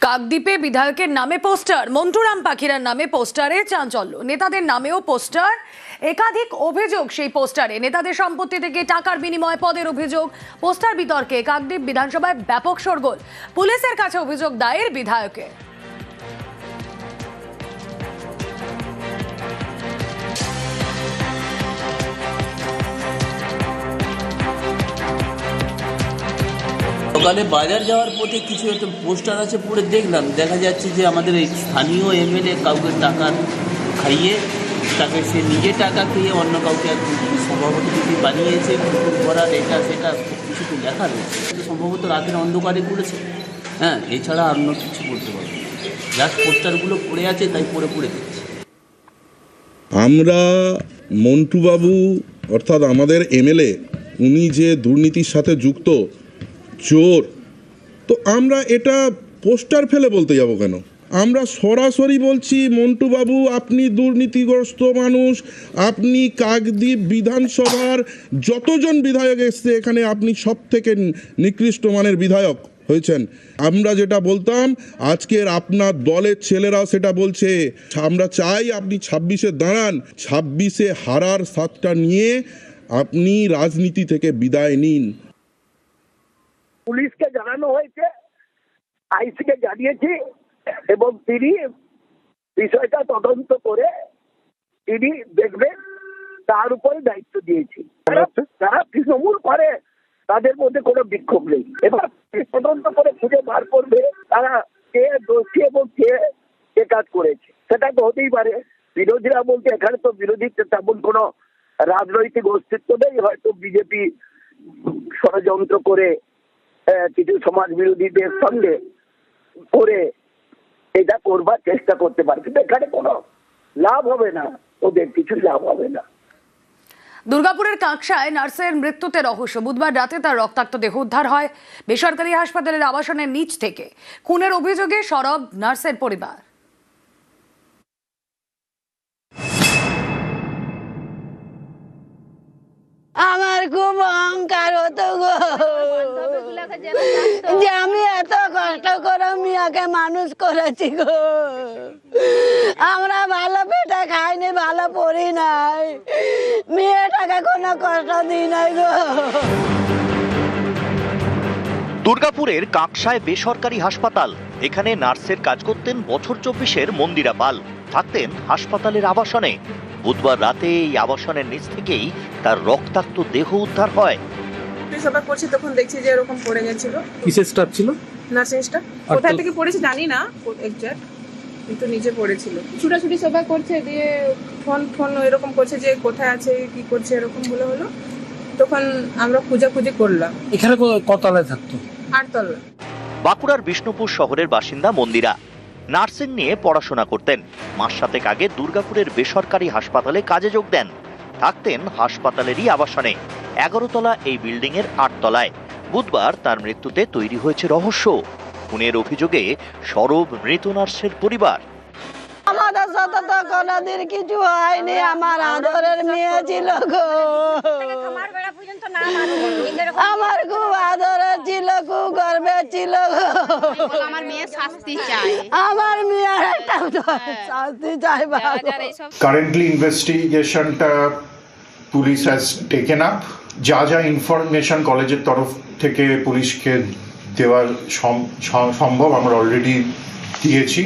কাকদ্বীপে বিধায়কের নামে পোস্টার, মন্টুরাম পাখিরার নামে পোস্টারে চাঞ্চল্য, নেতাদের নামেও পোস্টার। একাধিক অভিযোগ সেই পোস্টারে, নেতাদের সম্পত্তি থেকে টাকার বিনিময়ে পদের অভিযোগ। পোস্টার বিতর্কে কাকদ্বীপ বিধানসভায় ব্যাপক শোরগোল, পুলিশের কাছে অভিযোগ দায়ের বিধায়কের। সকালে বাজার যাওয়ার পথে কিছু একটা পোস্টার আছে, পড়ে দেখলাম, দেখা যাচ্ছে যে আমাদের এই স্থানীয় এমএলএ কাউকে টাকা খাইয়ে, তাকে সে নিজে টাকা খেয়ে অন্য কাউকে সম্ভবত কিছু বানিয়েছে, পুকুর ভরার এটা সেটা কিছু তো লেখা রয়েছে, সম্ভবত রাতের অন্ধকারে করেছে। হ্যাঁ, এছাড়া অন্য কিছু বলতে পারবো না, জাস্ট পোস্টারগুলো পড়ে আছে তাই পড়ে দিচ্ছে। আমরা মন্টুবাবু অর্থাৎ আমাদের এমএলএ, উনি যে দুর্নীতির সাথে যুক্ত চোর, তো আমরা এটা পোস্টার ফেলে বলতে যাব কেন? আমরা সরাসরি বলছি, মন্টুবাবু আপনি দুর্নীতিগ্রস্ত মানুষ, আপনি কাকদ্বীপ বিধানসভার যতজন বিধায়ক এসছে এখানে আপনি সব থেকে নিকৃষ্ট মানের বিধায়ক হয়েছেন। আমরা যেটা বলতাম, আজকের আপনার দলের ছেলেরাও সেটা বলছে। আমরা চাই আপনি 26-এ দাঁড়ান, 26-এ হারার স্বাদটা নিয়ে আপনি রাজনীতি থেকে বিদায় নিন। পুলিশকে জানানো হয়েছে, আইসিকে জানিয়েছি এবং তিনি বিষয়টা তদন্ত করে তিনি দেখবেন, তার উপরে দায়িত্ব দিয়েছি। যারা তৃণমূল করে তাদের মধ্যে কোনো বিক্ষোভ নেই, এবার তদন্ত করে খুঁজে বার করবে তারা কে দোষী এবং কে কাজ করেছে। সেটা তো হতেই পারে। বিরোধীরা বলতে এখানে তো বিরোধী তেমন কোনো রাজনৈতিক অস্তিত্ব নেই, হয়তো বিজেপি ষড়যন্ত্র করে কিছু সমাজ বিরোধীদের সঙ্গে করে এটা করবার চেষ্টা করতে পারে, কিন্তু এখানে কোনো লাভ হবে না, ওদের কিছু লাভ হবে না। দুর্গাপুরের কাঁকসায় নার্সের মৃত্যুতে রহস্য। বুধবার রাতে তার রক্তাক্ত দেহ উদ্ধার হয় বেসরকারি হাসপাতালের আবাসনের নিচ থেকে। খুনের অভিযোগে সরব নার্সের পরিবার। আমার খুব অহংকার হতো গো, যে আমি এত কষ্ট করে মিয়াকে মানুষ করেছি গো। আমরা ভালো পেটে খাইনি, ভালো পড়ি নাই, মেয়েটাকে কোনো কষ্ট দিই নাই গো। দুর্গাপুরের কাঁকসায় বেসরকারি হাসপাতাল। এখানে নার্সের কাজ করতেন বছর 24-এর মন্দিরা পাল, থাকতেন হাসপাতালের আবাসনে। বুধবার রাতে এই আবাসনের নিচ থেকেই তার রক্তাক্ত দেহ উদ্ধার হয়। সবাই করছে, তখন দেখছি যে এরকম পড়ে গেছিল। কিসের স্টাফ ছিল? Nursing staff. কোথায় থেকে পড়েছে জানি না এক্সাক্ট, কিন্তু নিচে পড়েছিল। ছুটাছুটি সবাই করছে, দিয়ে ফোন এরকম করছে যে কোথায় আছে, কি করছে, এরকম হলো। তখন আমরা খুঁজাখুঁজি করলাম। এখানে কতলায় থাকতো? 8 তলা। বাঁকুড়ার বিষ্ণুপুর শহরের বাসিন্দা মন্দিরা নার্সিং নিয়ে পড়াশোনা করতেন। মাস 7 আগে দুর্গাপুরের বেসরকারি হাসপাতালে কাজে যোগ দেন, থাকতেন হাসপাতালেরই আবাসনে। 11 তলা এই বিল্ডিং এর 8 তলায়। বুধবার তার মৃত্যুতে তৈরি হয়েছে রহস্য। খুনের অভিযোগে সরব মৃত নার্সের পরিবার। আমাদের সাথে তো কোনোদিন কিছু হয়নি, আমার আদরের মেয়ে ছিল গো, আমার খুব আদরের ছিল, খুব গর্বের ছিল গো। আমার মেয়ে শাস্তি চাই, আমার মেয়ের একটা শাস্তি চাই। কারেন্টলি ইনভেস্টিগেশনটা পুলিশ হ্যাজ টেকেন আপ। যা ইনফরমেশন কলেজের তরফ থেকে পুলিশকে দেওয়ার সম্ভব আমরা অলরেডি দিয়েছি।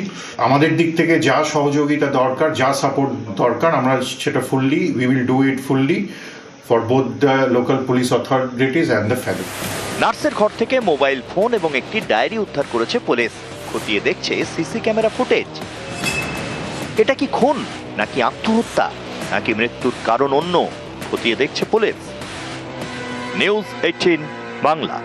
আমাদের দিক থেকে যা সহযোগিতা দরকার, যা সাপোর্ট দরকার, আমরা সেটা we will do it fully for both the local police authorities and the family. নার্সের ঘর থেকে মোবাইল ফোন এবং একটি ডায়েরি উদ্ধার করেছে পুলিশ। খতিয়ে দেখছে সিসি ক্যামেরা ফুটেজ। এটা কি খুন, নাকি আত্মহত্যা, নাকি মৃত্যুর কারণ অন্য, খতিয়ে দেখছে পুলিশ। নিউজ 18 বাংলা।